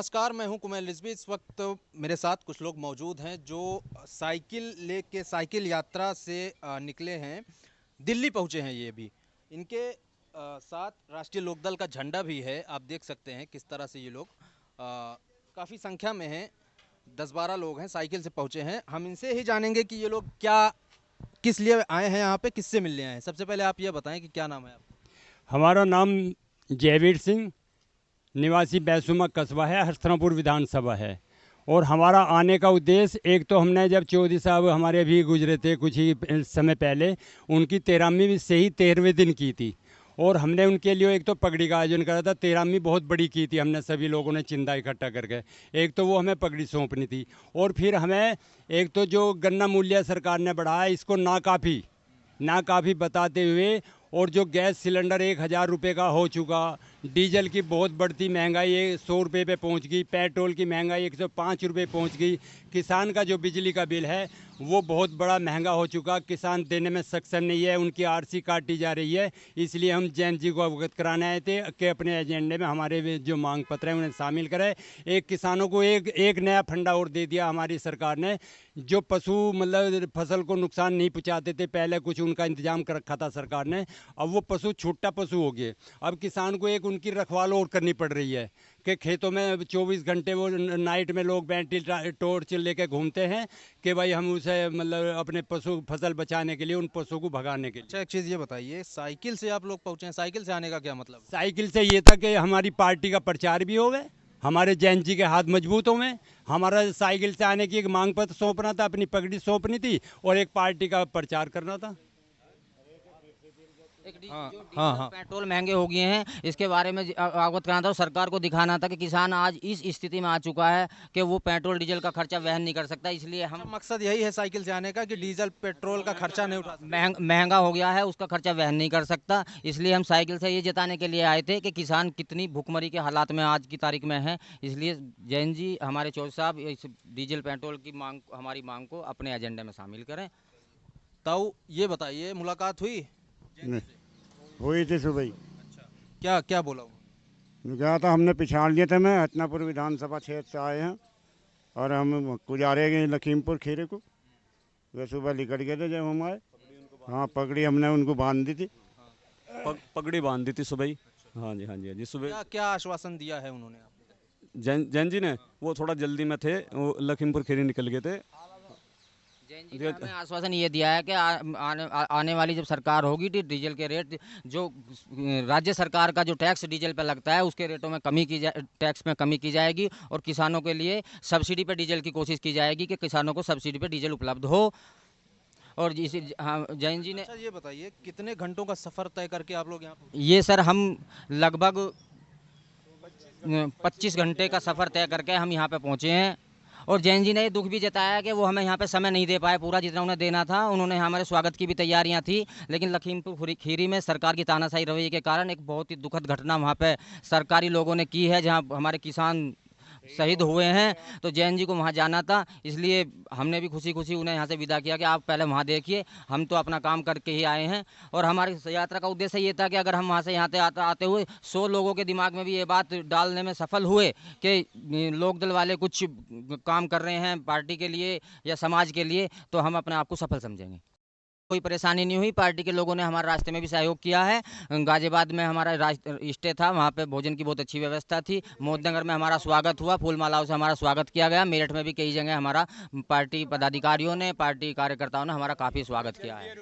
नमस्कार, मैं हूं कुमेल रिजवी। इस वक्त मेरे साथ कुछ लोग मौजूद हैं जो साइकिल यात्रा से निकले हैं, दिल्ली पहुंचे हैं। ये भी इनके साथ राष्ट्रीय लोकदल का झंडा भी है। आप देख सकते हैं किस तरह से ये लोग काफ़ी संख्या में हैं, 10-12 लोग हैं, साइकिल से पहुंचे हैं। हम इनसे ही जानेंगे कि ये लोग किस लिए आए हैं, यहाँ पे किससे मिलने आए हैं। सबसे पहले आप ये बताएं कि क्या नाम है आपका? हमारा नाम जयवीर सिंह, निवासी बैसुमा कस्बा है, हस्तनापुर विधानसभा है। और हमारा आने का उद्देश्य, एक तो हमने जब चौधरी साहब हमारे भी गुजरे थे कुछ ही समय पहले, उनकी 13वीं से ही 13वें दिन की थी। और हमने उनके लिए एक तो पगड़ी का आयोजन करा था। 13वीं बहुत बड़ी की थी हमने, सभी लोगों ने चिंदा इकट्ठा करके। एक तो वो हमें पगड़ी सौंपनी थी, और फिर हमें एक तो जो गन्ना मूल्य सरकार ने बढ़ाया, इसको नाकाफ़ी बताते हुए, और जो गैस सिलेंडर 1000 रुपये का हो चुका, डीजल की बहुत बढ़ती महंगाई 100 रुपये पे पहुंच गई, पेट्रोल की महंगाई 105 रुपये पहुंच गई, किसान का जो बिजली का बिल है वो बहुत बड़ा महंगा हो चुका, किसान देने में सक्षम नहीं है, उनकी आरसी काटी जा रही है। इसलिए हम जैन जी को अवगत कराने आए थे कि अपने एजेंडे में हमारे जो मांग पत्र हैं उन्हें शामिल करें। एक किसानों को एक नया फंडा और दे दिया हमारी सरकार ने। जो पशु मतलब फसल को नुकसान नहीं पहुँचाते थे, पहले कुछ उनका इंतजाम कर रखा था सरकार ने, अब वो पशु छोटा पशु हो गए। अब किसान को एक उनकी रखवाल और करनी पड़ रही है कि खेतों में 24 घंटे वो नाइट में लोग बैटरी टॉर्च लेके घूमते हैं कि भाई हम उसे मतलब अपने पशु फसल बचाने के लिए, उन पशुओं को भगाने के लिए। अच्छा, एक चीज़ ये बताइए, साइकिल से आप लोग पहुंचे हैं, साइकिल से आने का क्या मतलब? साइकिल से ये था कि हमारी पार्टी का प्रचार भी हो गए, हमारे जैन जी के हाथ मजबूत हो गए। हमारा साइकिल से आने की एक मांग पत्र सौंपना था, अपनी पगड़ी सौंपनी थी, और एक पार्टी का प्रचार करना था। हाँ। पेट्रोल महंगे हो गए हैं, इसके बारे में अवगत कराना था और सरकार को दिखाना था कि किसान आज इस स्थिति में आ चुका है कि वो पेट्रोल डीजल का खर्चा वहन नहीं कर सकता। इसलिए हम मकसद यही है साइकिल से आने का कि डीजल पेट्रोल का खर्चा नहीं उठा सकते। महंगा हो गया है, उसका खर्चा वहन नहीं कर सकता। इसलिए हम साइकिल से ये जताने के लिए आए थे कि किसान कितनी भुखमरी के हालात में आज की तारीख में है। इसलिए जैन जी, हमारे चौधरी साहब, इस डीजल पेट्रोल की मांग, हमारी मांग को अपने एजेंडे में शामिल करें। ताऊ ये बताइए, मुलाकात हुई? नहीं, हुई थी सुबह ही। क्या क्या बोला वो? क्या था, हमने पिछाड़ लिए थे। मैं हतनापुर विधानसभा क्षेत्र से आए हैं और हम गुजारे गए लखीमपुर खीरे को। वे सुबह निकल गए थे जब हम आए। हाँ, पगड़ी हमने उनको बांध दी थी। पगड़ी बांध दी थी सुबह ही। हाँ जी, हाँ जी, हाँ जी। सुबह क्या क्या आश्वासन दिया है उन्होंने आपको? जैन जी ने, वो थोड़ा जल्दी में थे, वो लखीमपुर खीरी निकल गए थे। जैन जी ने हमें आश्वासन ये दिया है कि आने वाली जब सरकार होगी तो डीजल के रेट, जो राज्य सरकार का जो टैक्स डीजल पे लगता है, उसके रेटों में टैक्स में कमी की जाएगी, और किसानों के लिए सब्सिडी पे डीजल की कोशिश की जाएगी कि किसानों को सब्सिडी पे डीजल उपलब्ध हो। और इसी, हाँ, जैन जी ने अच्छा ये बताइए, कितने घंटों का सफर तय करके आप लोग यहाँ पहुंचे? ये सर, हम लगभग 25 घंटे का सफ़र तय करके हम यहाँ पे पहुँचे हैं। और जैन जी ने ये दुख भी जताया कि वो हमें यहाँ पे समय नहीं दे पाए पूरा, जितना उन्हें देना था। उन्होंने हमारे स्वागत की भी तैयारियाँ थी, लेकिन लखीमपुर खीरी में सरकार की तानाशाही रवैये के कारण एक बहुत ही दुखद घटना वहाँ पे सरकारी लोगों ने की है, जहाँ हमारे किसान शहीद हुए हैं। तो जैन जी को वहाँ जाना था, इसलिए हमने भी खुशी खुशी उन्हें यहाँ से विदा किया कि आप पहले वहाँ देखिए, हम तो अपना काम करके ही आए हैं। और हमारी यात्रा का उद्देश्य ये था कि अगर हम वहाँ से यहाँ से आते हुए 100 लोगों के दिमाग में भी ये बात डालने में सफल हुए कि लोकदल वाले कुछ काम कर रहे हैं पार्टी के लिए या समाज के लिए, तो हम अपने आप को सफल समझेंगे। कोई परेशानी नहीं हुई, पार्टी के लोगों ने हमारे रास्ते में भी सहयोग किया है। गाजियाबाद में हमारा स्टे था, वहाँ पे भोजन की बहुत अच्छी व्यवस्था थी। मोदनगर में हमारा स्वागत हुआ, फूल मालाओं से हमारा स्वागत किया गया। मेरठ में भी कई जगह हमारा पार्टी पदाधिकारियों ने, पार्टी कार्यकर्ताओं ने हमारा काफ़ी स्वागत किया है।